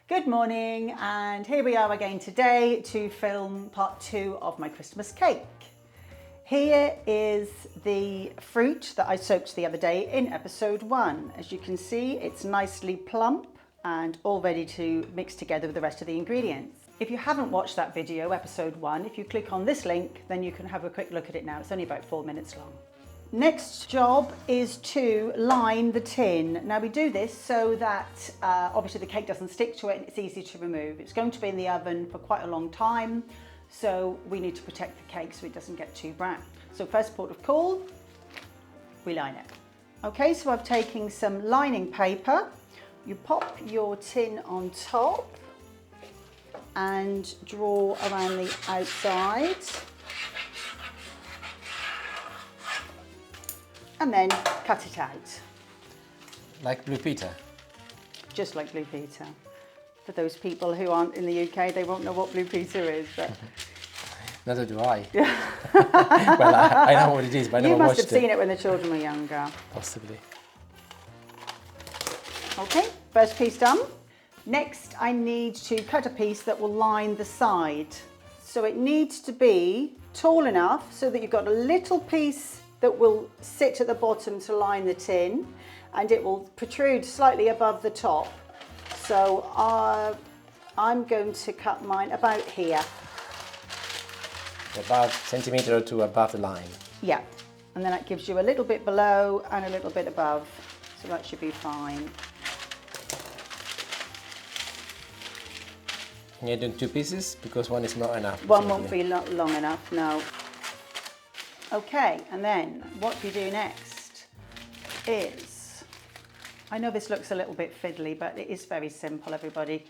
Good morning, and here we are again today to film part 2 of my Christmas cake. Here is the fruit that I soaked the other day in episode 1. As you can see, it's nicely plump and all ready to mix together with the rest of the ingredients. If you haven't watched that video, episode 1, if you click on this link, then you can have a quick look at it now. It's only about 4 minutes long. Next job is to line the tin. Now we do this so that obviously the cake doesn't stick to it and it's easy to remove. It's going to be in the oven for quite a long time, so we need to protect the cake so it doesn't get too brown. So first port of call, we line it. Okay, so I've taken some lining paper. You pop your tin on top and draw around the outside. And then cut it out. Like Blue Peter? Just like Blue Peter. For those people who aren't in the UK, they won't know what Blue Peter is. But Neither do I. Well, I know what it is, but I never watched it. You must have seen it when the children were younger. Possibly. Okay, first piece done. Next, I need to cut a piece that will line the side. So it needs to be tall enough so that you've got a little piece that will sit at the bottom to line the tin, and it will protrude slightly above the top. So I'm going to cut mine about here. About a centimetre or two above the line. Yeah, and then that gives you a little bit below and a little bit above, so that should be fine. And you're doing 2 pieces because one is not enough. One won't be long enough, no. Okay, and then what we do next is, I know this looks a little bit fiddly, but it is very simple, everybody.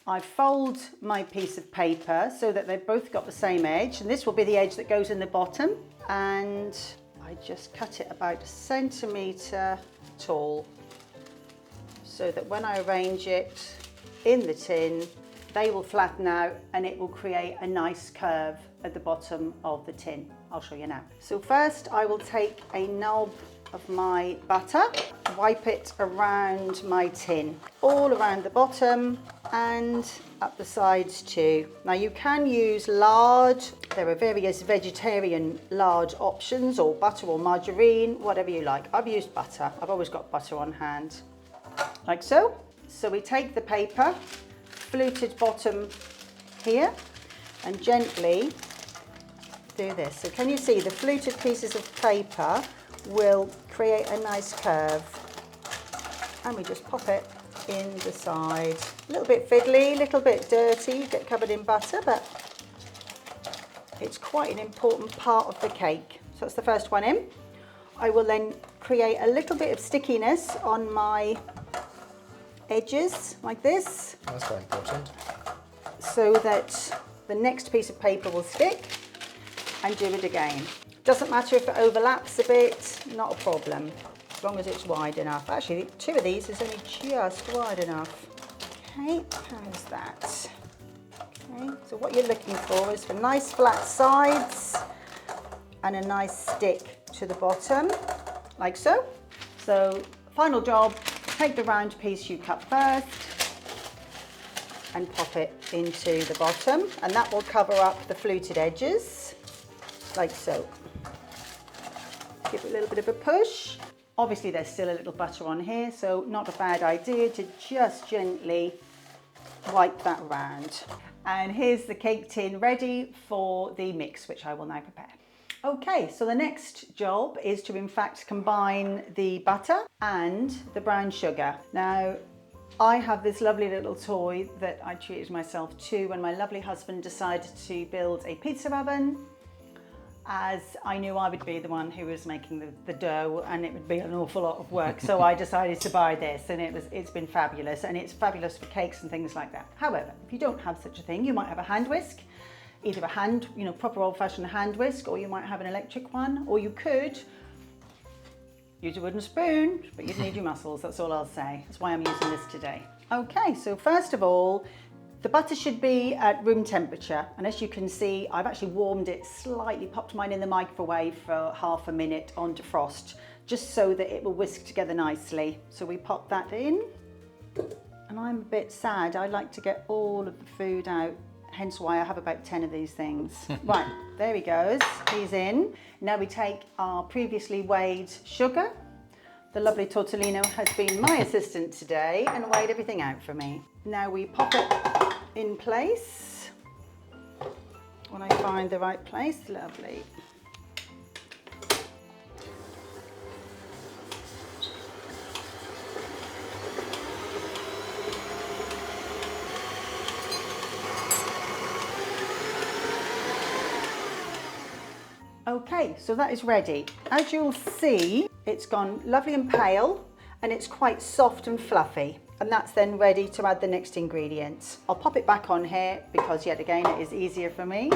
I fold my piece of paper so that they've both got the same edge, and this will be the edge that goes in the bottom, and I just cut it about 1 centimetre tall so that when I arrange it in the tin, they will flatten out and it will create a nice curve at the bottom of the tin. I'll show you now. So first I will take a knob of my butter, wipe it around my tin, all around the bottom and up the sides too. Now you can use lard, there are various vegetarian lard options, or butter or margarine, whatever you like. I've used butter, I've always got butter on hand, like so. So we take the paper, fluted bottom here, and gently do this. So can you see the fluted pieces of paper will create a nice curve, and we just pop it in the side. A little bit fiddly, a little bit dirty, get covered in butter, but it's quite an important part of the cake. So that's the first one in. I will then create a little bit of stickiness on my edges like this. That's quite important. So that the next piece of paper will stick, and do it again. Doesn't matter if it overlaps a bit, not a problem, as long as it's wide enough. Actually, 2 of these is only just wide enough. Okay, how's that? Okay, so what you're looking for is for nice flat sides and a nice stick to the bottom, like so. So, final job, take the round piece you cut first and pop it into the bottom, and that will cover up the fluted edges, like so. Give it a little bit of a push. Obviously there's still a little butter on here, so not a bad idea to just gently wipe that round. And here's the cake tin ready for the mix, which I will now prepare. Okay, so the next job is to in fact combine the butter and the brown sugar. Now, I have this lovely little toy that I treated myself to when my lovely husband decided to build a pizza oven, as I knew I would be the one who was making the dough and it would be an awful lot of work. So I decided to buy this, and it's been fabulous, and it's fabulous for cakes and things like that. However, if you don't have such a thing, you might have a hand whisk, either a hand, proper old-fashioned hand whisk, or you might have an electric one, or you could use a wooden spoon, but you'd need your muscles, that's all I'll say. That's why I'm using this today. Okay, so first of all, the butter should be at room temperature, and as you can see, I've actually warmed it slightly, popped mine in the microwave for half a minute on defrost, just so that it will whisk together nicely. So we pop that in, And I'm a bit sad. I like to get all of the food out, hence why I have about 10 of these things. Right, there he goes. He's in. Now we take our previously weighed sugar. The lovely Tortellino has been my assistant today and weighed everything out for me. Now we pop it in place. When I find the right place, lovely. Okay, so that is ready. As you'll see, it's gone lovely and pale and it's quite soft and fluffy. And that's then ready to add the next ingredients. I'll pop it back on here because yet again, it is easier for me.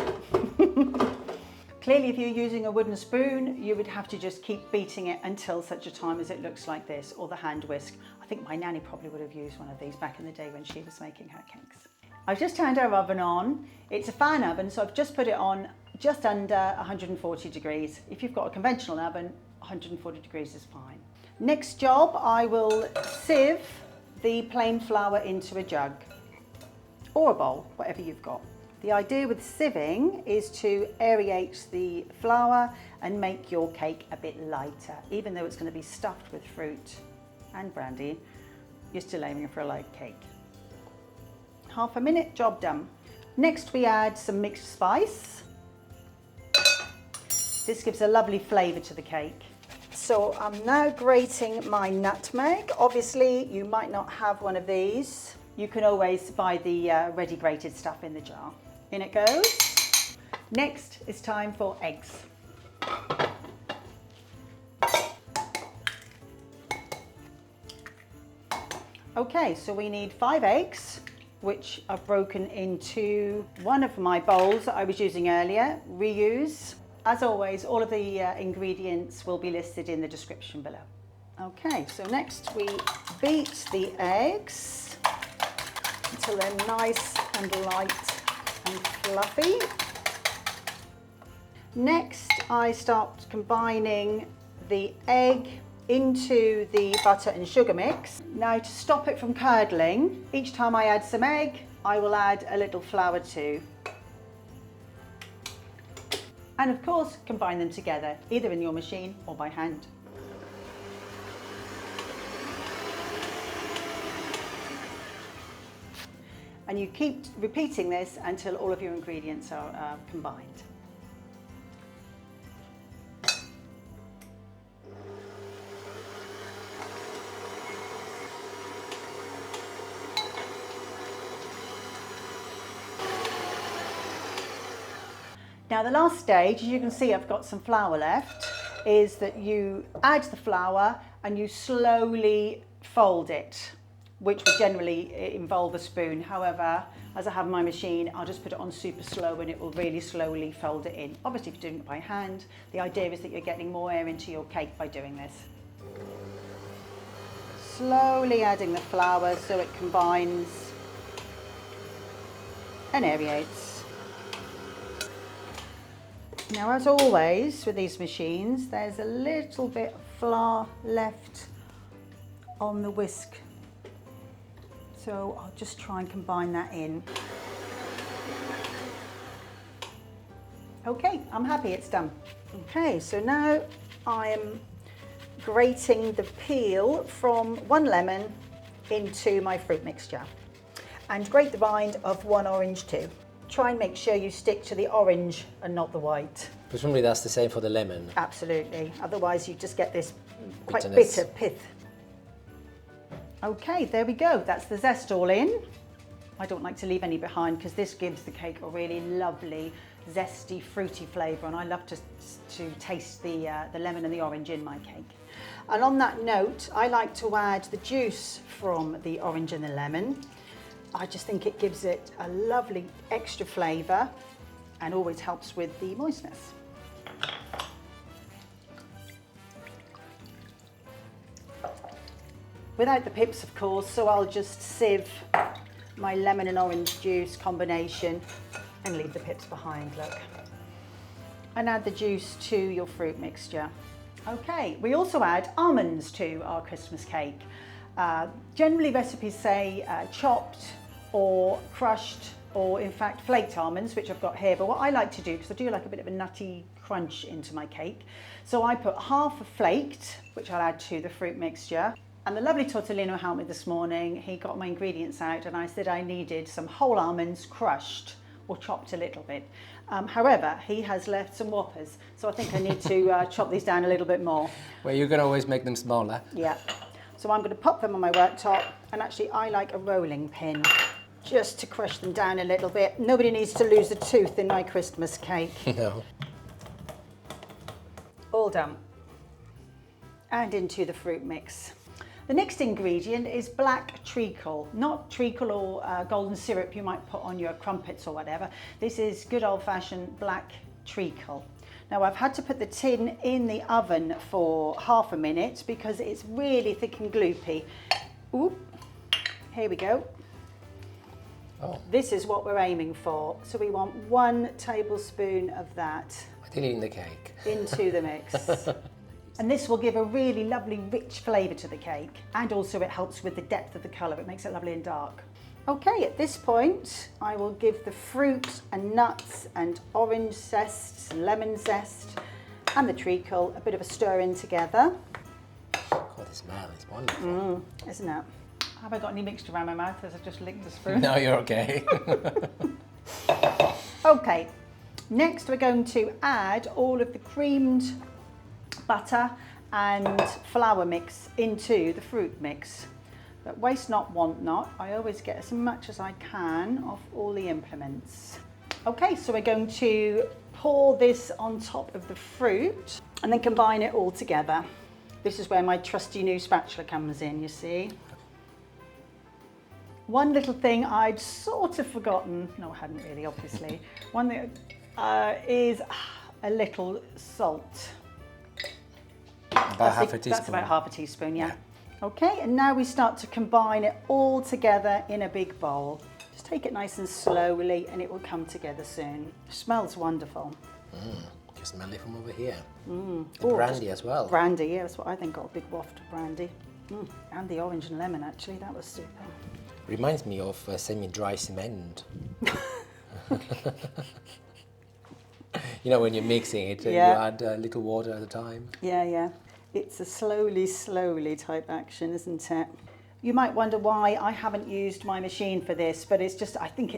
Clearly, if you're using a wooden spoon, you would have to just keep beating it until such a time as it looks like this, or the hand whisk. I think my nanny probably would have used one of these back in the day when she was making her cakes. I've just turned our oven on. It's a fan oven, so I've just put it on just under 140 degrees. If you've got a conventional oven, 140 degrees is fine. Next job, I will sieve the plain flour into a jug or a bowl, whatever you've got. The idea with sieving is to aerate the flour and make your cake a bit lighter. Even though it's going to be stuffed with fruit and brandy, you're still aiming for a light cake. Half a minute, job done. Next we add some mixed spice. This gives a lovely flavour to the cake. So I'm now grating my nutmeg. Obviously you might not have one of these. You can always buy the ready grated stuff in the jar. In it goes. Next it's time for eggs. Okay, so we need 5 eggs, which I've broken into one of my bowls that I was using earlier. Reuse. As always, all of the ingredients will be listed in the description below. Okay, so next we beat the eggs until they're nice and light and fluffy. Next, I start combining the egg into the butter and sugar mix. Now to stop it from curdling, each time I add some egg, I will add a little flour too. And of course, combine them together, either in your machine or by hand. And you keep repeating this until all of your ingredients are combined. Now the last stage, as you can see I've got some flour left, is that you add the flour and you slowly fold it, which would generally involve a spoon. However, as I have my machine, I'll just put it on super slow and it will really slowly fold it in. Obviously if you're doing it by hand, the idea is that you're getting more air into your cake by doing this. Slowly adding the flour so it combines and aerates. Now, as always with these machines, there's a little bit of flour left on the whisk. So I'll just try and combine that in. Okay, I'm happy it's done. Okay, so now I'm grating the peel from 1 lemon into my fruit mixture and grate the rind of 1 orange too. Try and make sure you stick to the orange and not the white. Presumably that's the same for the lemon. Absolutely, otherwise you just get this quite Bitterness. bitter pith. Okay, there we go, that's the zest all in. I don't like to leave any behind because this gives the cake a really lovely, zesty, fruity flavour, and I love to taste the lemon and the orange in my cake. And on that note, I like to add the juice from the orange and the lemon. I just think it gives it a lovely extra flavour and always helps with the moistness. Without the pips, of course, so I'll just sieve my lemon and orange juice combination and leave the pips behind, look. And add the juice to your fruit mixture. Okay, we also add almonds to our Christmas cake. Generally recipes say chopped or crushed or in fact flaked almonds, which I've got here, but what I like to do, because I do like a bit of a nutty crunch into my cake, so I put half of flaked, which I'll add to the fruit mixture. And the lovely Tortellino helped me this morning. He got my ingredients out and I said I needed some whole almonds crushed or chopped a little bit. However, he has left some whoppers, so I think I need to chop these down a little bit more. Well, you can always make them smaller. Yeah. So I'm going to pop them on my worktop, and actually I like a rolling pin just to crush them down a little bit. Nobody needs to lose a tooth in my Christmas cake. No. All done. And into the fruit mix. The next ingredient is black treacle, not treacle or golden syrup you might put on your crumpets or whatever. This is good old-fashioned black treacle. Now I've had to put the tin in the oven for half a minute because it's really thick and gloopy. Oop, here we go. Oh, This is what we're aiming for. So we want 1 tablespoon of that I did eat the cake. into the mix. And this will give a really lovely rich flavour to the cake, and also it helps with the depth of the colour. It makes it lovely and dark. Okay, at this point I will give the fruit and nuts and orange zest and lemon zest and the treacle a bit of a stir in together. God, the smell is wonderful. Isn't it? Have I got any mixture around my mouth as I've just licked the spoon? No, you're okay. Okay, next we're going to add all of the creamed butter and flour mix into the fruit mix. But waste not, want not. I always get as much as I can off all the implements. Okay, so we're going to pour this on top of the fruit and then combine it all together. This is where my trusty new spatula comes in, you see. One little thing I'd sort of forgotten, no I hadn't really obviously, one thing is a little salt. About half a teaspoon. That's about half a teaspoon, yeah. Okay, and now we start to combine it all together in a big bowl. Just take it nice and slowly and it will come together soon. Smells wonderful. You smell it from over here. Oh, Brandy as well. Brandy, yeah, that's what I think, got a big waft of brandy. And the orange and lemon actually, that was super. Reminds me of semi-dry cement. You know, when you're mixing it, you add a little water at a time. Yeah, yeah. It's a slowly type action, isn't it? You might wonder why I haven't used my machine for this, but it's just, I think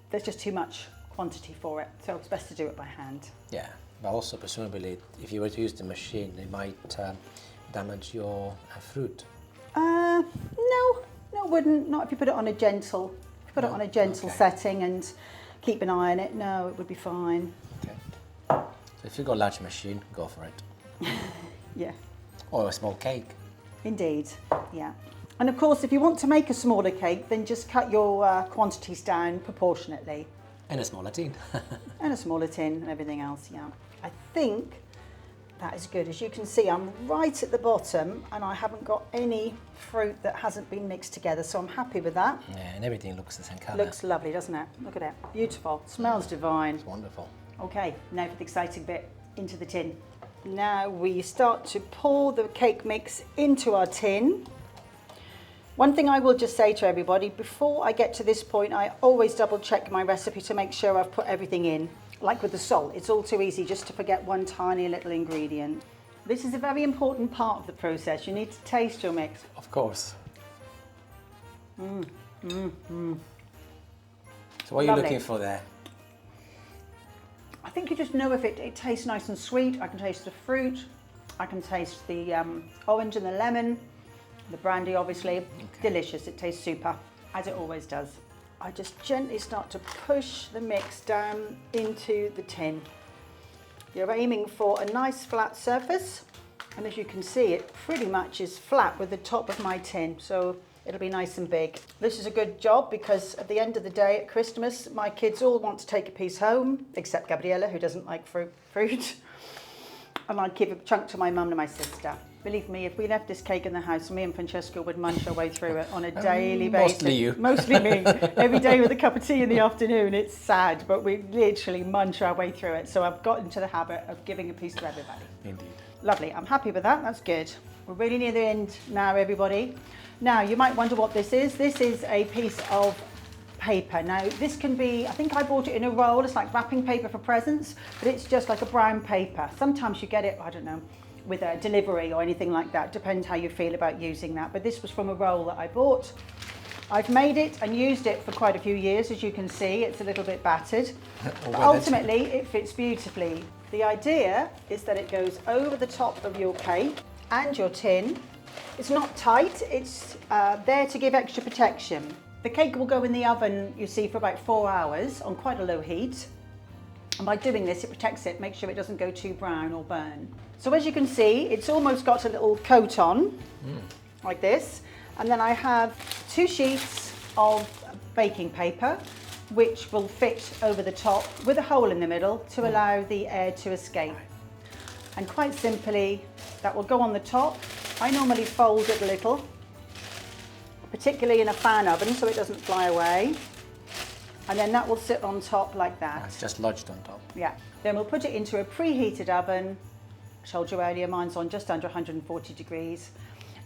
there's just too much quantity for it. So it's best to do it by hand. Yeah, but also presumably, if you were to use the machine, it might damage your fruit. No, it wouldn't. Not if you put it on a gentle, setting and keep an eye on it. No, it would be fine. Okay. So if you've got a large machine, go for it. Yeah. Or a small cake. Indeed, yeah. And of course, if you want to make a smaller cake, then just cut your quantities down proportionately. And a smaller tin. And a smaller tin and everything else, yeah. I think that is good. As you can see, I'm right at the bottom and I haven't got any fruit that hasn't been mixed together, so I'm happy with that. Yeah, and everything looks the same colour. Looks lovely, doesn't it? Look at it. Beautiful. Smells divine. It's wonderful. Okay, now for the exciting bit, into the tin. Now we start to pour the cake mix into our tin. One thing I will just say to everybody, before I get to this point, I always double check my recipe to make sure I've put everything in. Like with the salt, it's all too easy just to forget one tiny little ingredient. This is a very important part of the process. You need to taste your mix. Of course. So what are you Lovely. looking for there? I think you just know if it tastes nice and sweet. I can taste the fruit. I can taste the orange and the lemon, the brandy obviously. Okay. Delicious, it tastes super, as it always does. I just gently start to push the mix down into the tin. You're aiming for a nice flat surface, and as you can see, it pretty much is flat with the top of my tin, so it'll be nice and big. This is a good job because at the end of the day at Christmas, my kids all want to take a piece home, except Gabriella, who doesn't like fruit. And I'd give a chunk to my mum and my sister. Believe me, if we left this cake in the house, me and Francesca would munch our way through it on a daily basis. Mostly you. Mostly me. Every day with a cup of tea in the afternoon. It's sad, but we literally munch our way through it. So I've got into the habit of giving a piece to everybody. Indeed. Lovely. I'm happy with that. That's good. We're really near the end now, everybody. Now, you might wonder what this is. This is a piece of paper. Now, this can be, I think I bought it in a roll. It's like wrapping paper for presents, but it's just like a brown paper. Sometimes you get it, I don't know, with a delivery or anything like that. Depends how you feel about using that. But this was from a roll that I bought. I've made it and used it for quite a few years. As you can see, it's a little bit battered. But ultimately, it fits beautifully. The idea is that it goes over the top of your cake and your tin. It's not tight, it's there to give extra protection. The cake will go in the oven, you see, for about 4 hours on quite a low heat. And by doing this, it protects it, makes sure it doesn't go too brown or burn. So as you can see, it's almost got a little coat on, like this. And then I have 2 sheets of baking paper, which will fit over the top with a hole in the middle to allow the air to escape. And quite simply, that will go on the top. I normally fold it a little, particularly in a fan oven so it doesn't fly away. And then that will sit on top like that. It's just lodged on top. Yeah. Then we'll put it into a preheated oven. I told you earlier, mine's on just under 140 degrees.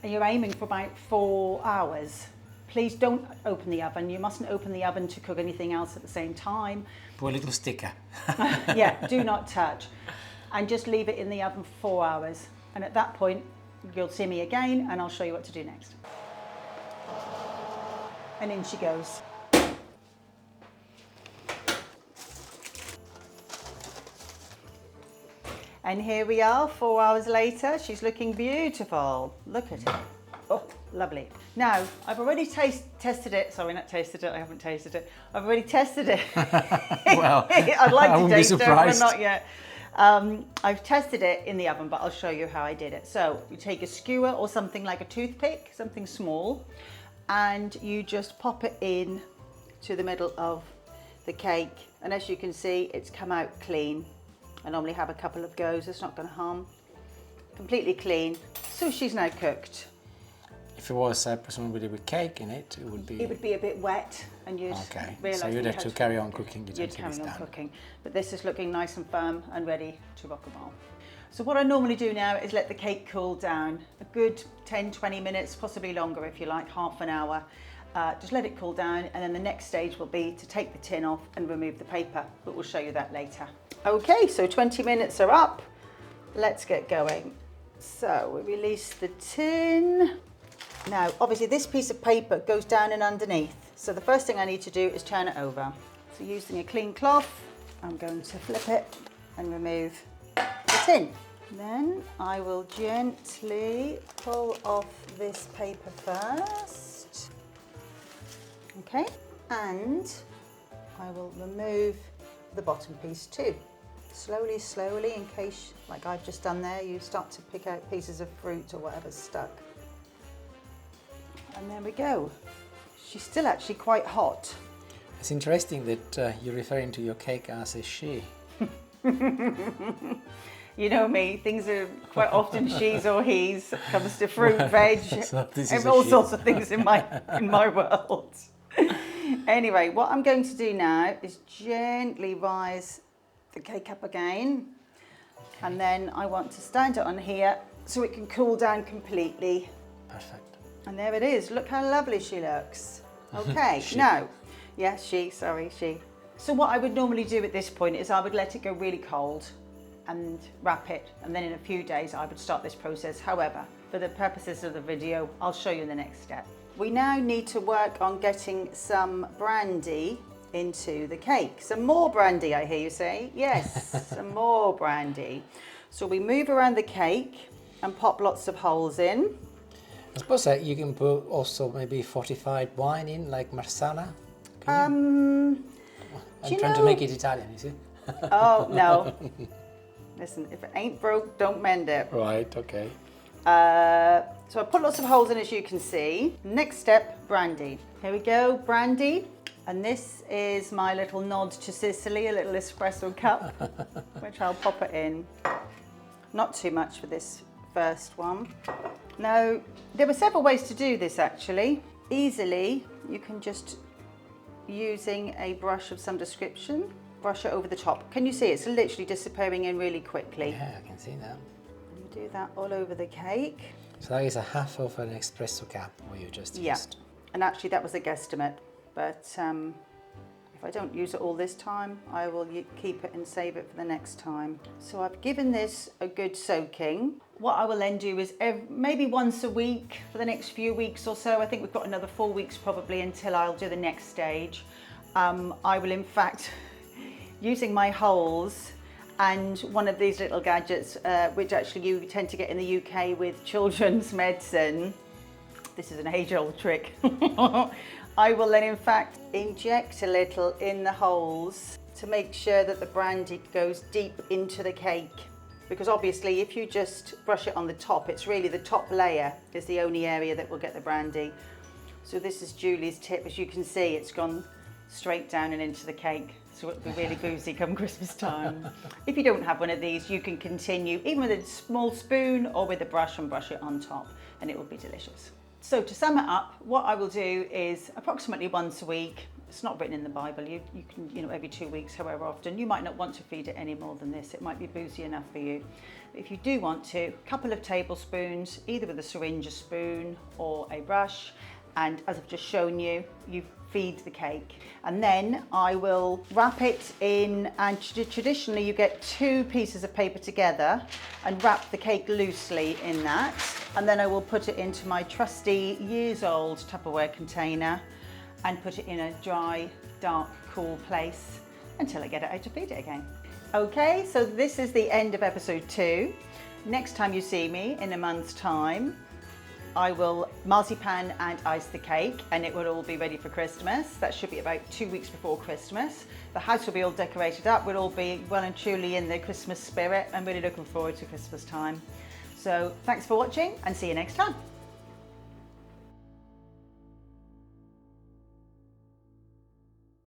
And you're aiming for about 4 hours. Please don't open the oven. You mustn't open the oven to cook anything else at the same time. Put a little sticker. Yeah, do not touch. And just leave it in the oven for 4 hours. And at that point, you'll see me again and I'll show you what to do next. And in she goes. And here we are, 4 hours later. She's looking beautiful. Look at it. Oh, lovely. Now, I've already tested it. Sorry, not tasted it. I haven't tasted it. I've already tested it. Well, I'd like I to wouldn't be taste it, but surprised. not yet. I've tested it in the oven, but I'll show you how I did it. So you take a skewer or something like a toothpick, something small, and you just pop it in to the middle of the cake. And as you can see, it's come out clean. I normally have a couple of goes, it's not going to harm. Completely clean. So she's now cooked. If it was presumably with cake in it, it would be... It would be a bit wet and you'd Okay, realise so you'd that have to had carry on cooking it You'd until carry it's on done. cooking. But this is looking nice and firm and ready to rock and roll. So what I normally do now is let the cake cool down. A good 10, 20 minutes, possibly longer if you like, half an hour. Just let it cool down, and then the next stage will be to take the tin off and remove the paper, but we'll show you that later. Okay, so 20 minutes are up. Let's get going. So we release the tin. Now, obviously this piece of paper goes down and underneath. So the first thing I need to do is turn it over. So using a clean cloth, I'm going to flip it and remove the tin. Then I will gently pull off this paper first. Okay, and I will remove the bottom piece too. Slowly, slowly, in case, like I've just done there, you start to pick out pieces of fruit or whatever's stuck. And there we go. She's still actually quite hot. It's interesting that you're referring to your cake as a she. You know me, things are quite often she's or he's. It comes to fruit, veg, So this is and a all she. sorts of things in my world. Anyway, what I'm going to do now is gently rise the cake up again, and then I want to stand it on here so it can cool down completely. Perfect. And there it is. Look how lovely she looks. Okay, She. now, yes, she. So what I would normally do at this point is I would let it go really cold and wrap it, and then in a few days I would start this process. However, for the purposes of the video, I'll show you the next step. We now need to work on getting some brandy into the cake. Some more brandy, I hear you say. Yes, some more brandy. So we move around the cake and pop lots of holes in. I suppose you can put also maybe fortified wine in, like Marsala. Do I'm you trying to know- make it Italian, you see? Oh, no. Listen, if it ain't broke, don't mend it. Right, okay. So I put lots of holes in, as you can see. Next step, brandy. Here we go, brandy. And this is my little nod to Sicily, a little espresso cup, which I'll pop it in. Not too much for this first one. Now, there were several ways to do this actually. Easily, you can just, using a brush of some description, brush it over the top. Can you see it's literally disappearing in really quickly? Yeah, I can see that. You do that all over the cake. So that is a half of an espresso cup what you just Yeah, used. and actually that was a guesstimate, but if I don't use it all this time, I will keep it and save it for the next time. So I've given this a good soaking. What I will then do is maybe once a week for the next few weeks or so. I think we've got another 4 weeks probably until I'll do the next stage. I will in fact, using my holes and one of these little gadgets, which actually you tend to get in the UK with children's medicine. This is an age-old trick. I will then in fact inject a little in the holes to make sure that the brandy goes deep into the cake. Because obviously if you just brush it on the top, it's really the top layer is the only area that will get the brandy. So this is Julie's tip. As you can see, it's gone straight down and into the cake. So it'll be really boozy come Christmas time. If you don't have one of these, you can continue even with a small spoon or with a brush and brush it on top, and it will be delicious. So to sum it up, what I will do is approximately once a week. It's not written in the Bible. You can, every 2 weeks, however often. You might not want to feed it any more than this. It might be boozy enough for you. But if you do want to, a couple of tablespoons, either with a syringe, a spoon, or a brush. And as I've just shown you, you feed the cake. And then I will wrap it in, and traditionally you get 2 pieces of paper together and wrap the cake loosely in that. And then I will put it into my trusty years-old Tupperware container and put it in a dry, dark, cool place until I get it out to feed it again. Okay, so this is the end of episode 2. Next time you see me in a month's time, I will marzipan and ice the cake, and it will all be ready for Christmas. That should be about 2 weeks before Christmas. The house will be all decorated up. We'll all be well and truly in the Christmas spirit. I'm really looking forward to Christmas time. So thanks for watching and see you next time.